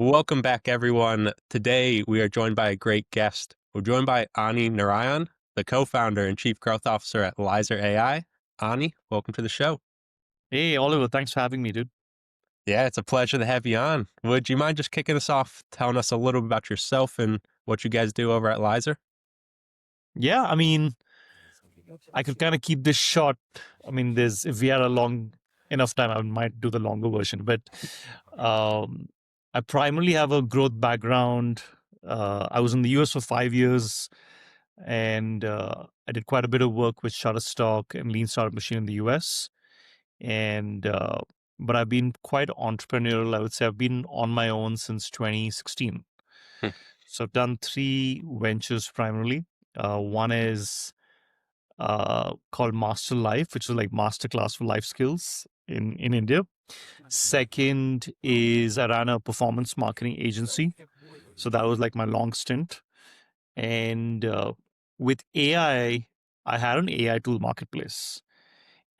Welcome back, everyone. Today, we are joined by a great guest. We're joined by Ani Narayan, the co-founder and chief growth officer at Lyzr AI. Ani, welcome to the show. Hey, Oliver, thanks for having me, dude. Yeah, it's a pleasure to have you on. Would you mind just kicking us off, telling us a little bit about yourself and what you guys do over at Lyzr? Yeah, I could kind of keep this short. If we had a long enough time, I might do the longer version. But um, I primarily have a growth background. I was in the US for 5 years, and I did quite a bit of work with Shutterstock and Lean Startup Machine in the US. And but I've been quite entrepreneurial. I would say I've been on my own since 2016. Hmm. So I've done three ventures primarily. One is called Master Life, which is like masterclass for life skills in India. Second is I ran a performance marketing agency. So that was like my long stint. And with AI, I had an AI tool marketplace.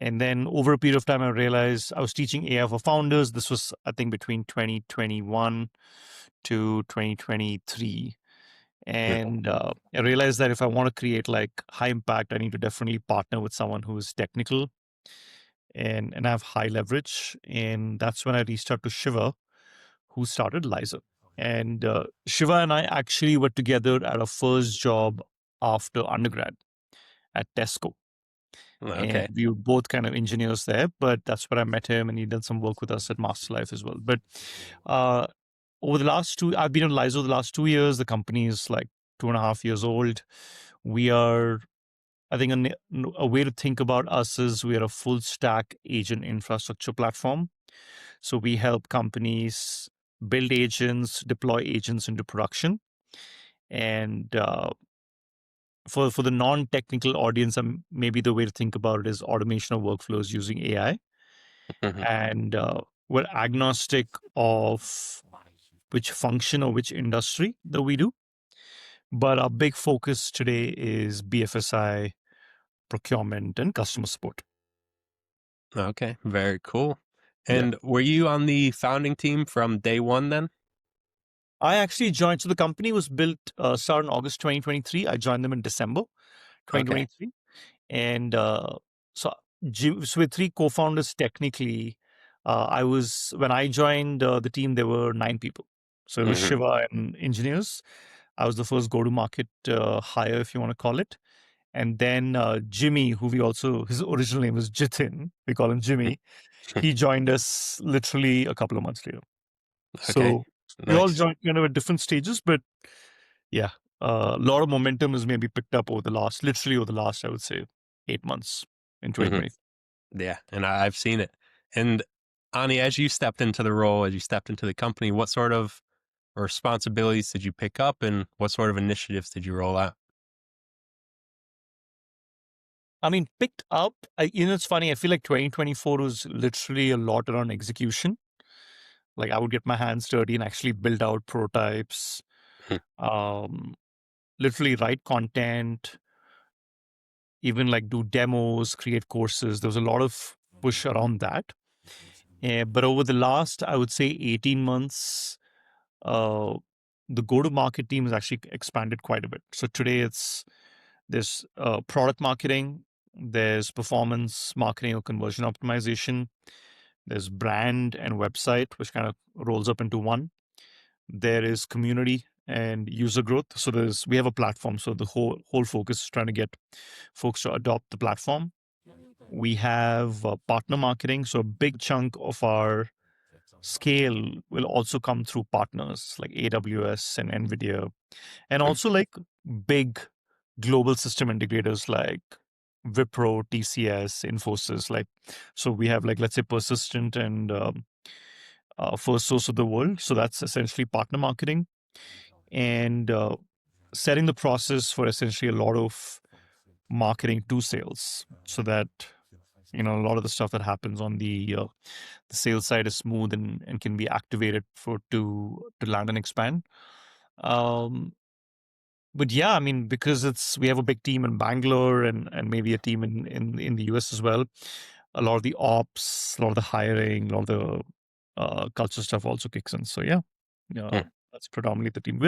And then over a period of time, I realized I was teaching AI for founders. This was, I think, between 2021 to 2023. And I realized that if I want to create like high impact, I need to definitely partner with someone who is technical and have high leverage. And that's when I reached out to Shiva, who started Lyzr. And Shiva and I actually were together at our first job after undergrad at Tesco. And Okay. we were both kind of engineers there, but that's where I met him and he did some work with us at Master Life as well. But uh, over the last I've been on Lyzr the last 2 years. The company is like 2.5 years old. We are, I think, a way to think about us is we are a full stack agent infrastructure platform. So we help companies build agents, deploy agents into production. And for the non technical audience, maybe the way to think about it is automation of workflows using AI. Mhm. And we're agnostic of which function or which industry that we do. But our big focus today is BFSI, procurement, and customer support. Okay, very cool. Yeah. And were you on the founding team from day one then? I actually joined. So the company was built, started in August 2023. I joined them in December Okay. 2023. And so, so with three co-founders, technically, when I joined the team, there were 9 people. So it was Hmm. Shiva and engineers. I was the first go-to-market hire, if you want to call it. And then Jimmy, his original name was Jitin, we call him Jimmy. He joined us literally a couple of months later. Okay, So we all nice. joined kind of at different stages, but yeah, a lot of momentum has maybe picked up literally over the last, I would say, 8 months in Hmm. 2020. Yeah, and I've seen it. And Ani, as you stepped into the role, as you stepped into the company, what sort of responsibilities did you pick up and what sort of initiatives did you roll out? Picked up, it's funny. I feel like 2024 was literally a lot around execution. Like I would get my hands dirty and actually build out prototypes, um, literally write content, even like do demos, create courses. There was a lot of push around that. But over the last, I would say, 18 months, uh, the go-to-market team has actually expanded quite a bit. So today there's product marketing, there's performance marketing or conversion optimization, there's brand and website, which kind of rolls up into one. There is community and user growth. So we have a platform. So the whole focus is trying to get folks to adopt the platform. We have partner marketing. So a big chunk of our scale will also come through partners like AWS and NVIDIA, and also like big global system integrators like Wipro, TCS, Infosys. So we have like, let's say, Persistent and First Source of the world. So that's essentially partner marketing and setting the process for essentially a lot of marketing to sales so that a lot of the stuff that happens on the sales side is smooth and can be activated to land and expand. Um, but yeah, because we have a big team in Bangalore and maybe a team in the US as well. A lot of the ops, a lot of the hiring, a lot of the culture stuff also kicks in. So yeah. Uh, that's predominantly the team.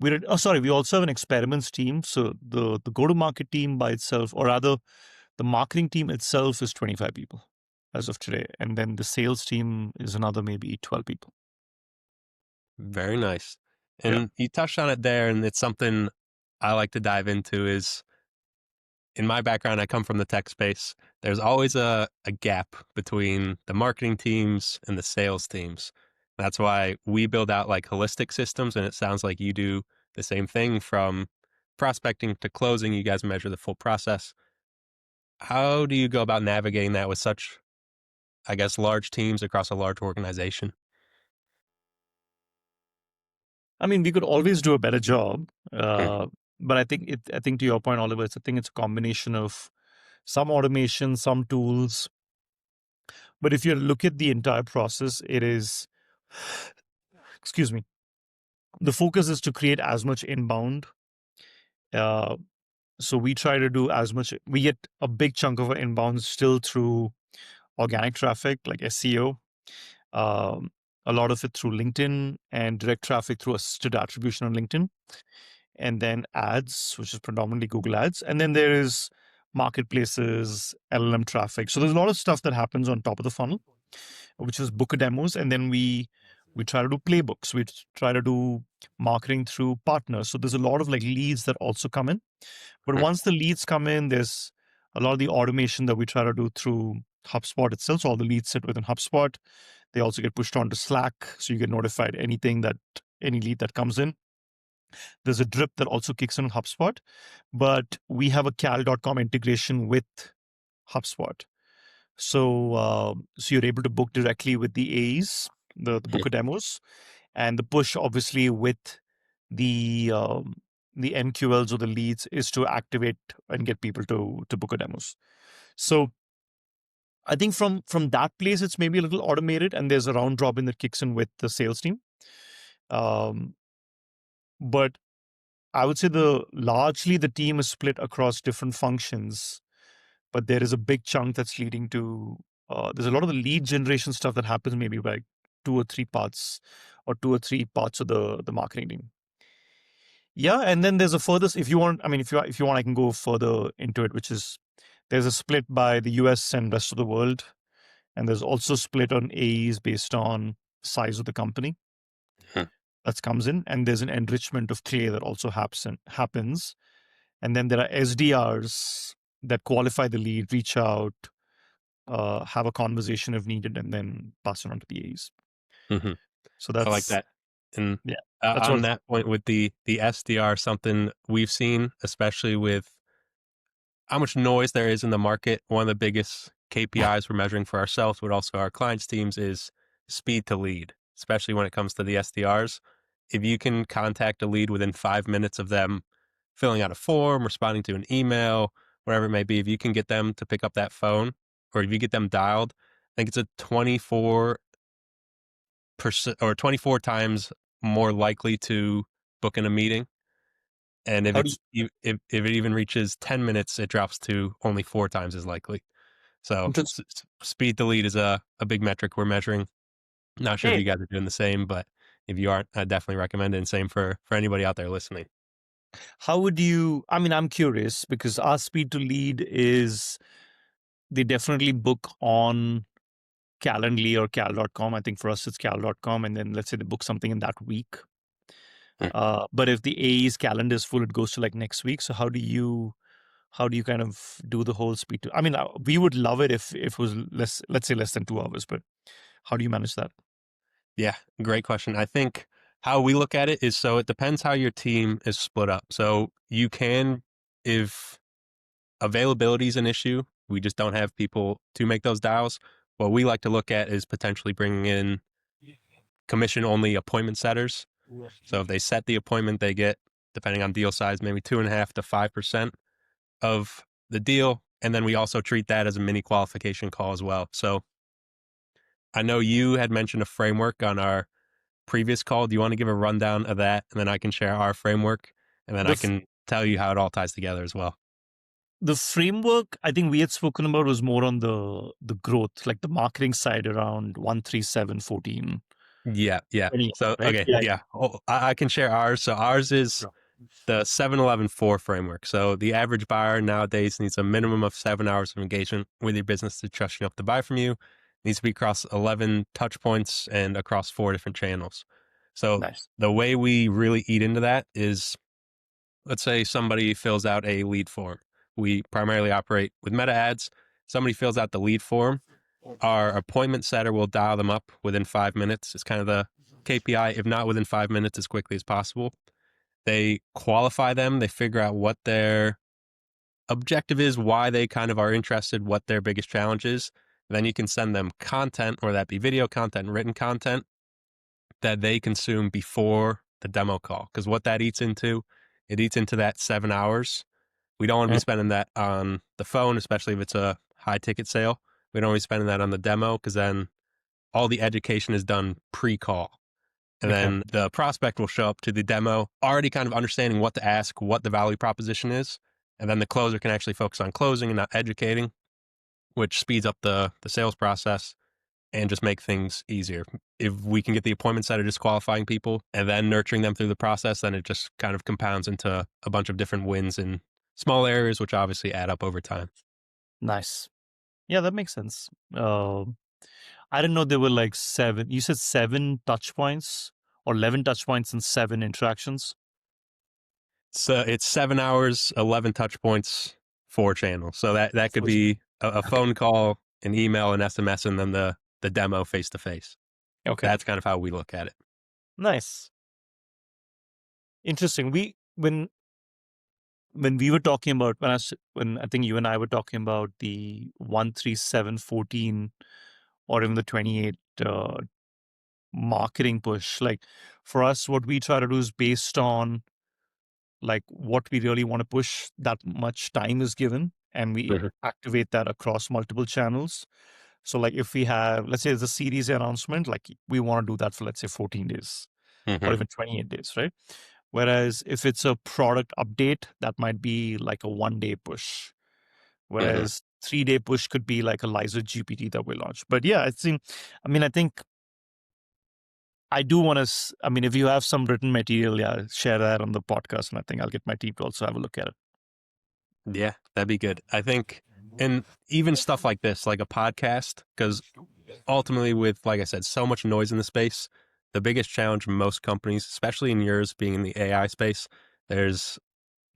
We also have an experiments team. So the go-to-market team by itself, or rather the marketing team itself, is 25 people as of today. And then the sales team is another maybe 12 people. Very nice. Yeah. And you touched on it there, and it's something I like to dive into is in my background, I come from the tech space. There's always a gap between the marketing teams and the sales teams. That's why we build out like holistic systems, and it sounds like you do the same thing from prospecting to closing. You guys measure the full process. How do you go about navigating that with such, I guess, large teams across a large organization? I mean, we could always do a better job. Hmm. But I think to your point, Oliver, it's a combination of some automation, some tools. But if you look at the entire process, it is, excuse me, the focus is to create as much inbound. Uh, so we try to do as much. We get a big chunk of our inbound still through organic traffic, like SEO. Um, a lot of it through LinkedIn and direct traffic through assisted attribution on LinkedIn, and then ads, which is predominantly Google Ads. And then there is marketplaces, LLM traffic. So there's a lot of stuff that happens on top of the funnel, which is book demos. And then we try to do playbooks. We try to do marketing through partners. So there's a lot of like leads that also come in. But once the leads come in, there's a lot of the automation that we try to do through HubSpot itself. So all the leads sit within HubSpot. They also get pushed onto Slack. So you get notified any lead that comes in. There's a drip that also kicks in HubSpot, but we have a cal.com integration with HubSpot. So you're able to book directly with the AEs, the booker demos, and the push obviously with the MQLs or the leads is to activate and get people to book a demos. So I think from that place it's maybe a little automated, and there's a round robin that kicks in with the sales team. Um, but I would say largely the team is split across different functions, but there is a big chunk that's leading to there's a lot of the lead generation stuff that happens maybe by two or three parts of the marketing team. Yeah, and then there's a further, if you want, I mean, if you want, I can go further into it, which is there's a split by the US and rest of the world, and there's also split on AEs based on size of the company that comes in, and there's an enrichment of clay that also happens, and then there are SDRs that qualify the lead, reach out, have a conversation if needed, and then pass it on to the AEs. Hmm. So I like that's that. And yeah, that's on what that point with the SDR, something we've seen, especially with how much noise there is in the market. One of the biggest KPIs we're measuring for ourselves, but also our clients' teams, is speed to lead, especially when it comes to the SDRs. If you can contact a lead within 5 minutes of them filling out a form, responding to an email, whatever it may be, if you can get them to pick up that phone or if you get them dialed, I think it's a 24% or 24 times more likely to book in a meeting. And if how do you, if it even reaches 10 minutes, it drops to only 4 times as likely. So just speed to lead is a big metric we're measuring. Not sure if hey, you guys are doing the same, but if you aren't, I definitely recommend it. And same for anybody out there listening. how would you? I mean, I'm curious because our speed to lead is they definitely book on Calendly or cal.com. I think for us it's cal.com, and then let's say they book something in that week. Hmm. But if the AE's calendar is full, it goes to like next week. So how do you kind of do the whole speed to? I mean, we would love it if it was less, let's say less than 2 hours, but how do you manage that? Yeah, great question. I think how we look at it is so it depends how your team is split up. So you can, if availability is an issue, we just don't have people to make those dials. What we like to look at is potentially bringing in commission only appointment setters. So if they set the appointment, they get, depending on deal size, maybe 2.5 to 5% of the deal. And then we also treat that as a mini qualification call as well. So I know you had mentioned a framework on our previous call. Do you want to give a rundown of that? And then I can share our framework and then The I f- can tell you how it all ties together as well. the framework I think we had spoken about was more on the growth, like the marketing side around 13714. Yeah, yeah. 28, So, right? okay, Yeah. yeah. Oh, I can share ours. So ours is the 7-Eleven 4 framework. So the average buyer nowadays needs a minimum of 7 hours of engagement with your business to trust enough to buy from you. Needs to be across 11 touch points and across 4 different channels. So Nice. the way we really eat into that is, let's say somebody fills out a lead form. We primarily operate with meta ads. Somebody fills out the lead form. Our appointment setter will dial them up within 5 minutes. It's kind of the KPI, if not within 5 minutes, as quickly as possible. They qualify them. They figure out what their objective is, why they kind of are interested, what their biggest challenge is. Then you can send them content, or that be video content, written content that they consume before the demo call. Because what that eats into, it eats into that 7 hours. We don't want to be Mm. spending that on the phone, especially if it's a high ticket sale. We don't want to be spending that on the demo because then all the education is done pre-call. And Okay. then the prospect will show up to the demo already kind of understanding what to ask, what the value proposition is. And then the closer can actually focus on closing and not educating, which speeds up the sales process and just make things easier. If we can get the appointments that are just qualifying people and then nurturing them through the process, then it just kind of compounds into a bunch of different wins in small areas, which obviously add up over time. Nice. Yeah, that makes sense. I didn't know there were like seven. You said seven touch points or 11 touch points and seven interactions. So it's 7 hours, 11 touch points, 4 channels. So that could Which- be a Okay. phone call, an email, an SMS, and then the demo face to face. Okay. That's kind of how we look at it. Nice. Interesting. When we were talking about when I think you and I were talking about the 13714 or even the 28 marketing push, like for us, what we try to do is based on like what we really want to push, that much time is given, and we Mhm, activate that across multiple channels. So like if we have, let's say it's a series announcement, like we want to do that for, let's say, 14 days or mhm, even 28 days, right? Whereas if it's a product update, that might be like a 1 day push. mhm. Whereas 3 day push could be like a Lyzr GPT that we launch. But yeah, I think I do want to, I mean, if you have some written material, yeah, share that on the podcast. And I think I'll get my team to also have a look at it. Yeah, that'd be good. I think, and even stuff like this, like a podcast, because ultimately, with, like I said, so much noise in the space, the biggest challenge most companies, especially in yours being in the AI space, there's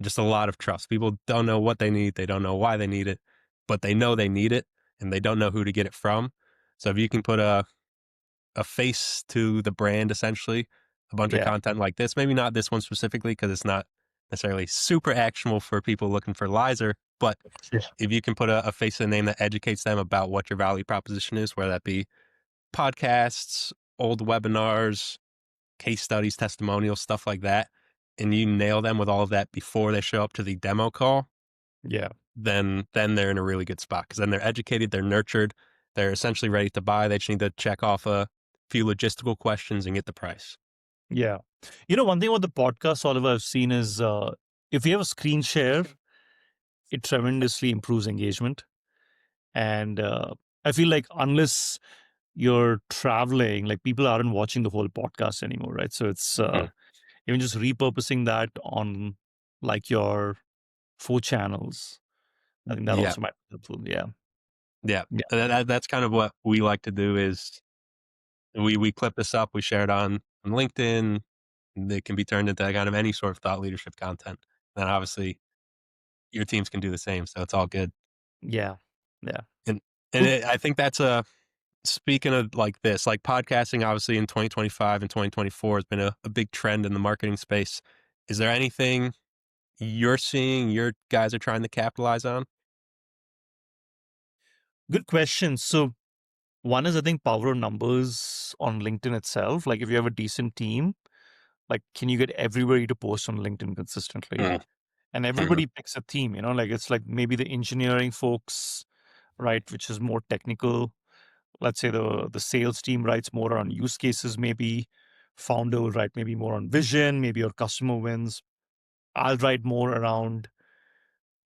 just a lot of trust. People don't know what they need. They don't know why they need it, but they know they need it and they don't know who to get it from. So if you can put a face to the brand, essentially, a bunch of Yeah. content like this, maybe not this one specifically because it's not necessarily super actionable for people looking for Lyzr, but Yeah. if you can put a face to the name that educates them about what your value proposition is, whether that be podcasts, old webinars, case studies, testimonials, stuff like that, and you nail them with all of that before they show up to the demo call, Yeah. then they're in a really good spot because then they're educated, they're nurtured, they're essentially ready to buy. They just need to check off a few logistical questions and get the price. Yeah. One thing about the podcast, Oliver, I've seen is if you have a screen share, it tremendously improves engagement. And I feel like unless you're traveling, like people aren't watching the whole podcast anymore, right? So it's Mhm. even just repurposing that on like your 4 channels. I think that Yeah, also might be helpful. Yeah. yeah. Yeah. That's kind of what we like to do is we clip this up, we share it on LinkedIn. It can be turned into kind of any sort of thought leadership content. And obviously your teams can do the same, so it's all good. Yeah. Yeah. And Cool. I think that's a speaking of like this, like podcasting, obviously in 2025 and 2024 has been a big trend in the marketing space. Is there anything you're seeing your guys are trying to capitalize on? Good question. So one is, I think, power of numbers on LinkedIn itself. Like if you have a decent team, like can you get everybody to post on LinkedIn consistently? Mhm, And mhm. everybody picks a theme, like it's like maybe the engineering folks, right, which is more technical. Let's say the sales team writes more on use cases, maybe founder will write maybe more on vision, maybe your customer wins. I'll write more around,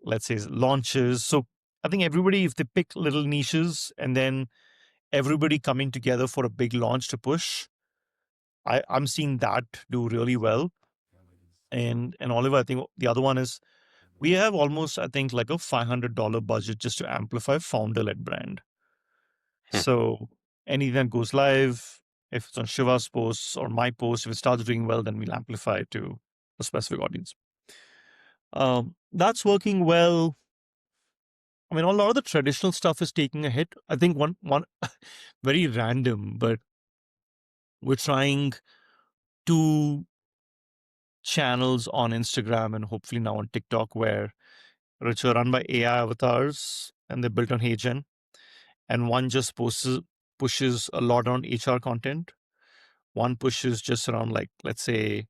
let's say, launches. So I think everybody, if they pick little niches and then everybody coming together for a big launch to push, I'm seeing that do really well. And Oliver, I think the other one is we have almost, I think, like a $500 budget just to amplify founder-led brand. Hmm. So anything that goes live, if it's on Shiva's posts or my post, if it starts doing well, then we'll amplify it to a specific audience. That's working well. I mean, a lot of the traditional stuff is taking a hit. I think one very random, but we're trying two channels on Instagram and hopefully now on TikTok which are run by AI avatars and they're built on HeyGen. And one just pushes a lot on HR content. One pushes just around, like, let's say,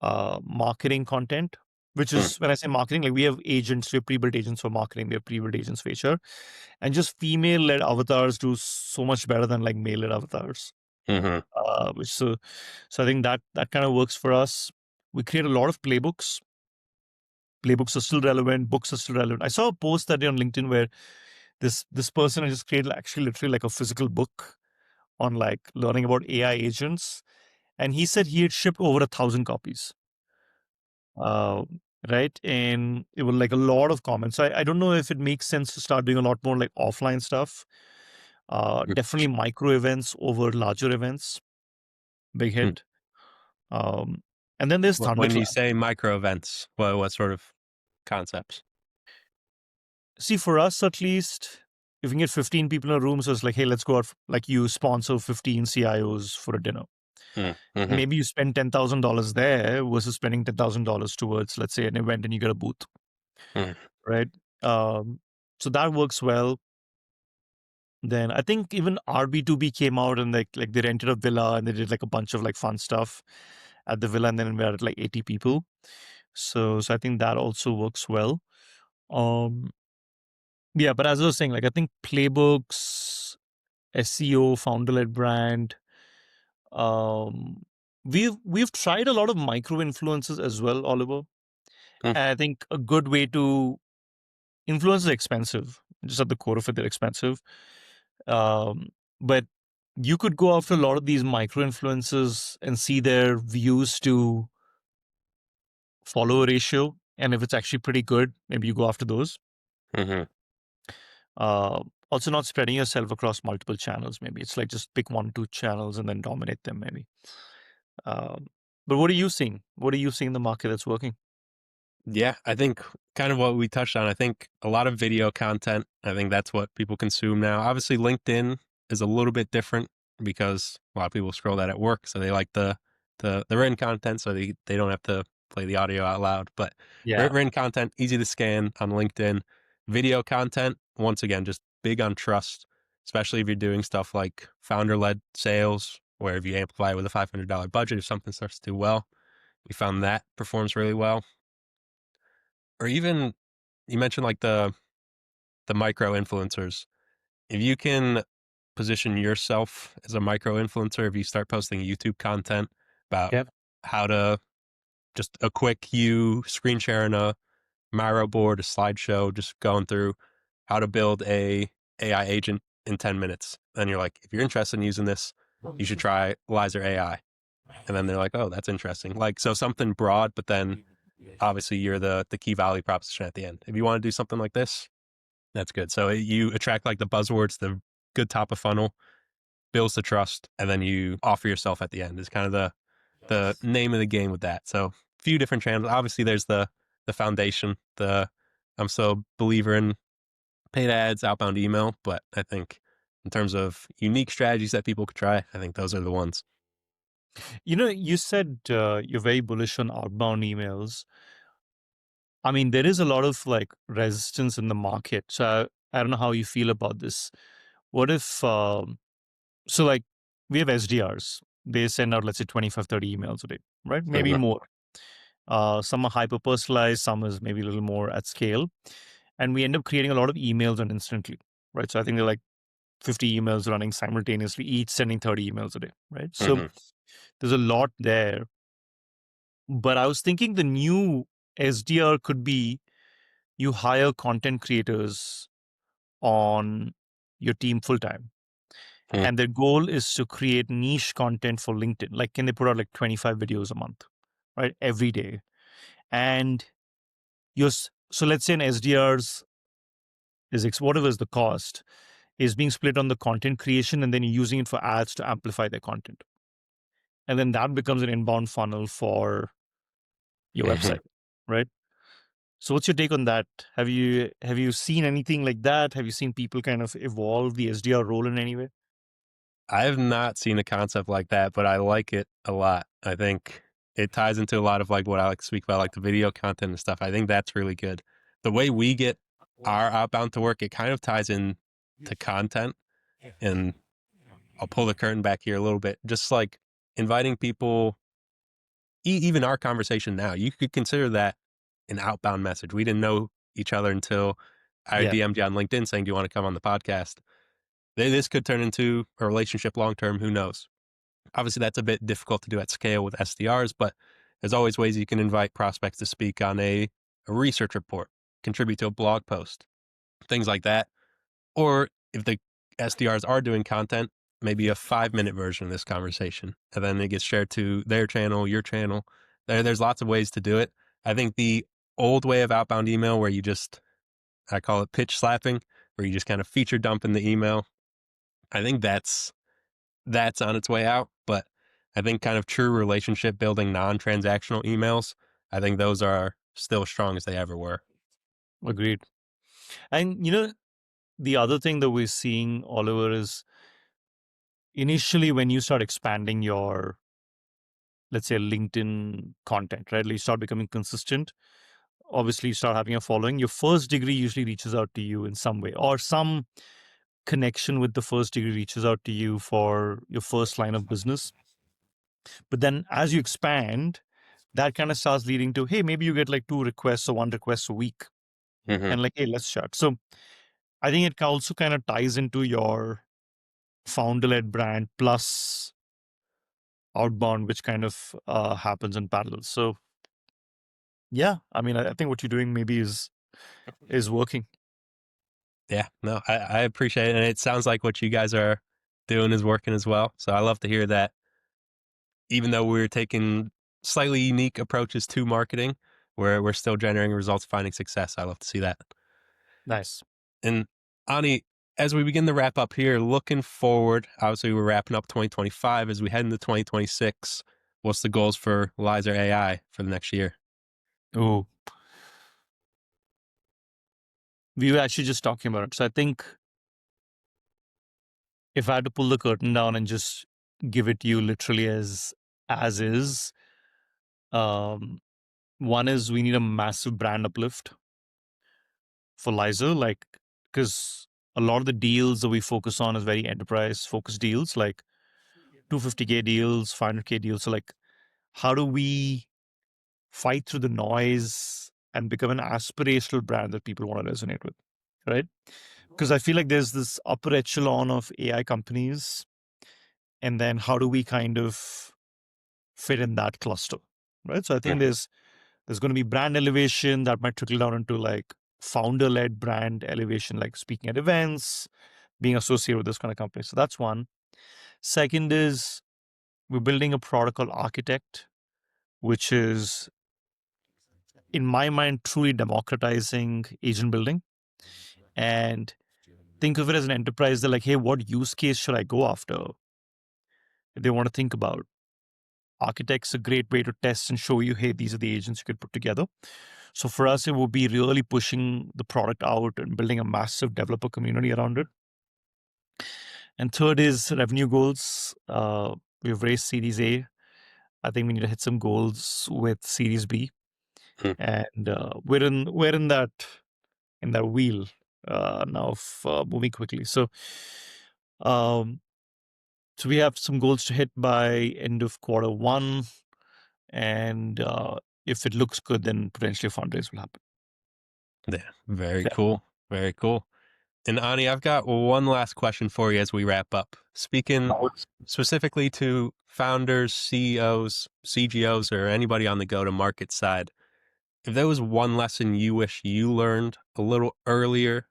marketing content, which Hmm. is, when I say marketing, like we have agents, we have pre-built agents for marketing, we have pre-built agents for HR, and just female-led avatars do so much better than like male-led avatars. Hmm. So I think that kind of works for us. We create a lot of playbooks. Playbooks are still relevant. Books are still relevant. I saw a post that day on LinkedIn where this person has just created actually literally like a physical book on like learning about AI agents, and he said he had shipped over 1,000 copies. Uh, right, and it was like a lot of comments. So I don't know if it makes sense to start doing a lot more like offline stuff. Definitely micro events over larger events. Big Hmm. hit. And then there's When you Thunderclap. say micro events, what sort of concepts? See, for us at least, if we can get 15 people in a room, so it's like, hey, let's go out, like you sponsor 15 CIOs for a dinner. Hmm. Hmm. Maybe you spend $10,000 there versus spending $10,000 towards, let's say, an event and you get a booth, Hmm. right? Um, so that works well. Then I think even RB2B came out and like they rented a villa and they did like a bunch of like fun stuff at the villa, and then we had like 80 people. So I think that also works well. Um, yeah, but as I was saying, like I think playbooks, SEO, founder-led brand. Um, we've tried a lot of micro influencers as well, Oliver. Hmm. And I think a good way to influence is expensive. Just at the core of it, they're expensive. Um, but you could go after a lot of these micro influencers and see their views to follower ratio. And if it's actually pretty good, maybe you go after those. Hmm. Also, not spreading yourself across multiple channels. Maybe it's like just pick 1, 2 channels and then dominate them. Maybe. Um, but what are you seeing? What are you seeing in the market that's working? Yeah, I think kind of what we touched on. I think a lot of video content. I think that's what people consume now. Obviously, LinkedIn is a little bit different because a lot of people scroll that at work, so they like the written content, so they don't have to play the audio out loud. But Yeah. written content, easy to scan on LinkedIn. Video content, once again, just big on trust, especially if you're doing stuff like founder-led sales, where if you amplify with a $500 budget, if something starts to do well, we found that performs really well. Or even you mentioned like the micro influencers. If you can position yourself as a micro influencer, if you start posting YouTube content about Yep. how to just a quick you screen sharing a Miro board, a slideshow, just going through how to build a AI agent in 10 minutes. Then you're like, if you're interested in using this, you should try Lyzr AI. And then they're like, oh, that's interesting. Like, so something broad, but then obviously you're the key value proposition at the end. If you want to do something like this, that's good. So you attract like the buzzwords, the good top of funnel, builds the trust, and then you offer yourself at the end is kind of the name of the game with that. So a few different channels. Obviously there's the foundation, the I'm still a believer in paid ads, outbound email, but I think in terms of unique strategies that people could try, I think those are the ones. You said you're very bullish on outbound emails. I mean, there is a lot of like resistance in the market. So I don't know how you feel about this. What if, so like we have SDRs, they send out, let's say, 25, 30 emails a day, right? Maybe Mhm. more. Some are hyper personalized, some is maybe a little more at scale. And we end up creating a lot of emails on instantly, right? So I think they're like 50 emails running simultaneously, each sending 30 emails a day, right? So Mhm. there's a lot there. But I was thinking the new SDR could be you hire content creators on your team full time. Hmm. And their goal is to create niche content for LinkedIn. Like, can they put out like 25 videos a month, right? Every day. And so let's say an SDR's whatever is the cost is being split on the content creation, and then you're using it for ads to amplify their content. And then that becomes an inbound funnel for your Hmm. website, right? So what's your take on that? Have you seen anything like that? Have you seen people kind of evolve the SDR role in any way? I have not seen a concept like that, but I like it a lot. I think it ties into a lot of like what I like to speak about, like the video content and stuff. I think that's really good. The way we get our outbound to work, it kind of ties in to content. And I'll pull the curtain back here a little bit, just like inviting people, even our conversation now, you could consider that an outbound message. We didn't know each other until I Yeah, DM'd you on LinkedIn saying, "Do you want to come on the podcast?" This could turn into a relationship long term. Who knows? Obviously, that's a bit difficult to do at scale with SDRs, but there's always ways you can invite prospects to speak on a research report, contribute to a blog post, things like that. Or if the SDRs are doing content, maybe a 5 minute version of this conversation, and then it gets shared to their channel, your channel. There's lots of ways to do it. I think the old way of outbound email, where you just, I call it pitch slapping, where you just kind of feature dump in the email. I think that's on its way out. But I think kind of true relationship building, non transactional emails, I think those are still as strong as they ever were. agreed. And the other thing that we're seeing, Oliver, is initially when you start expanding your, let's say, LinkedIn content, right? You start becoming consistent. Obviously, you start having a following. Your first degree usually reaches out to you in some way, or some connection with the first degree reaches out to you for your first line of business. But then as you expand, that kind of starts leading to, hey, maybe you get like 2 requests or 1 request a week. Hmm. And like, hey, let's chat. So I think it also kind of ties into your founder led brand plus outbound, which kind of happens in parallel. So yeah, I mean, I think what you're doing maybe is working. Yeah, no, I appreciate it. And it sounds like what you guys are doing is working as well. So I love to hear that, even though we're taking slightly unique approaches to marketing, where we're still generating results, finding success. I love to see that. Nice. And Ani, as we begin to wrap up here, looking forward, obviously we're wrapping up 2025. As we head into 2026, what's the goals for Lyzr AI for the next year? Oh, we were actually just talking about it. So I think if I had to pull the curtain down and just give it to you literally as is, um, one is we need a massive brand uplift for Lyzr, like because a lot of the deals that we focus on is very enterprise focused deals, like 250K deals, 500K deals. So like, how do we fight through the noise and become an aspirational brand that people want to resonate with, right? Because I feel like there's this upper echelon of AI companies, and then how do we kind of fit in that cluster, right? So I think Mhm. there's going to be brand elevation that might trickle down into like founder led brand elevation, like speaking at events, being associated with this kind of company. So that's one. Second is we're building a product called Architect, which is, in my mind, truly democratizing agent building. And think of it as an enterprise. They're like, hey, what use case should I go after? They want to think about. Architect's a great way to test and show you, hey, these are the agents you could put together. So for us, it would be really pushing the product out and building a massive developer community around it. And third is revenue goals. We've raised Series A. I think we need to hit some goals with Series B, Mhm. and we're in that wheel now of moving quickly. Um, so we have some goals to hit by end of quarter 1, and if it looks good, then potentially a fundraise will happen. Yeah, very Yeah. cool. Very cool. And Ani, I've got one last question for you as we wrap up. Speaking specifically to founders, CEOs, CGOs, or anybody on the go to market side, if there was one lesson you wish you learned a little earlier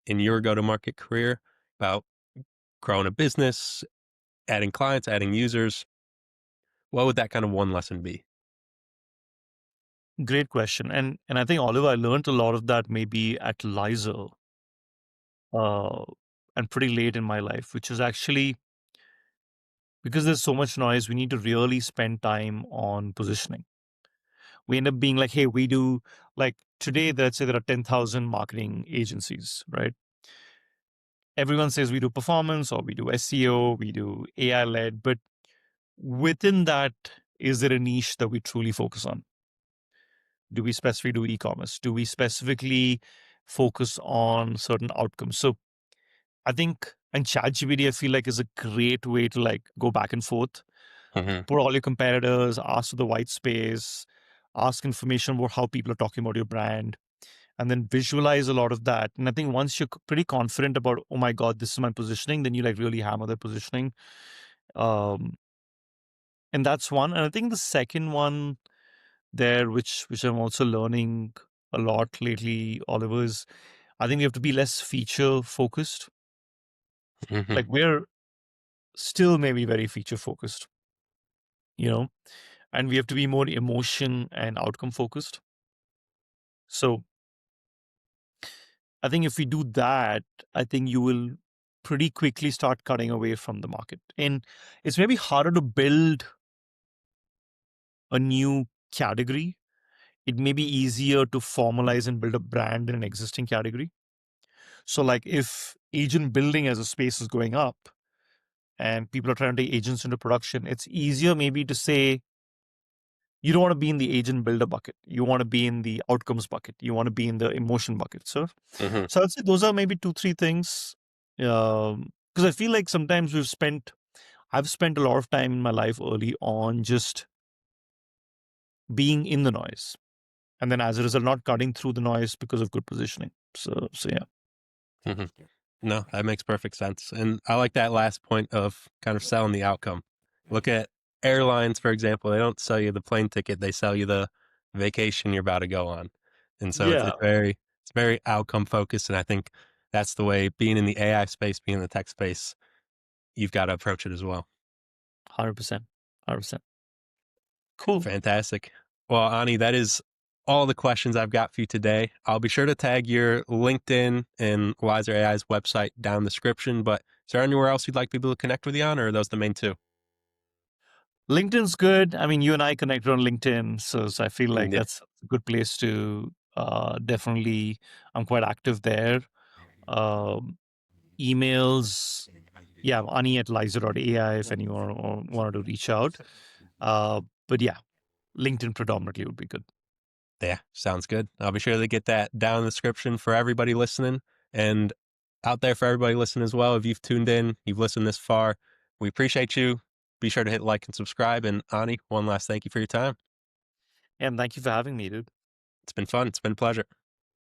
in your go to market career about growing a business, adding clients, adding users, what would that kind of one lesson be? Great question. And I think, Oliver, I learned a lot of that maybe at Lyzr, uh, and pretty late in my life, which is actually because there's so much noise, we need to really spend time on positioning. We end up being like, hey, we do like today, let's say there are 10,000 marketing agencies, right? Everyone says we do performance or we do SEO, we do AI led, but within that, is there a niche that we truly focus on? Do we specifically do e-commerce? Do we specifically focus on certain outcomes? So I think, and ChatGPT, I feel like is a great way to like go back and forth, Hmm. put all your competitors, ask for the white space, ask information about how people are talking about your brand, and then visualize a lot of that. And I think once you're pretty confident about, oh my God, this is my positioning, then you like really hammer the positioning. Um, and that's one. And I think the second one there, which I'm also learning a lot lately, Oliver, is I think we have to be less feature focused. Hmm. Like we're still maybe very feature focused, you know, and we have to be more emotion and outcome focused. So I think if we do that, I think you will pretty quickly start cutting away from the market. And it's maybe harder to build a new category. It may be easier to formalize and build a brand in an existing category. So, like if agent building as a space is going up and people are trying to take agents into production, it's easier maybe to say, you don't want to be in the agent builder bucket. You want to be in the outcomes bucket. You want to be in the emotion bucket. Hmm. So I'd say those are maybe two, three things. Because I feel like sometimes I've spent a lot of time in my life early on just being in the noise. And then as a result, not cutting through the noise because of good positioning. So yeah. Hmm. No, that makes perfect sense. And I like that last point of kind of selling the outcome. Look at airlines, for example. They don't sell you the plane ticket; they sell you the vacation you're about to go on. And so Yeah, it's very outcome focused. And I think that's the way being in the AI space, being in the tech space, you've got to approach it as well. 100%. 100%. Cool. Fantastic. Well, Ani, that is all the questions I've got for you today. I'll be sure to tag your LinkedIn and Lyzr AI's website down in the description. But is there anywhere else you'd like people to connect with you on, or are those the main two? LinkedIn's good. I mean, you and I connected on LinkedIn. So I feel like Yeah. that's a good place to definitely, I'm quite active there. Um, emails, yeah, Ani at Lyzr.ai if anyone wanted to reach out. But yeah, LinkedIn predominantly would be good. Yeah, sounds good. I'll be sure to get that down in the description for everybody listening and out there for everybody listening as well. If you've tuned in, you've listened this far, we appreciate you. Be sure to hit like and subscribe. And Ani, one last thank you for your time. And thank you for having me, dude. It's been fun. It's been a pleasure.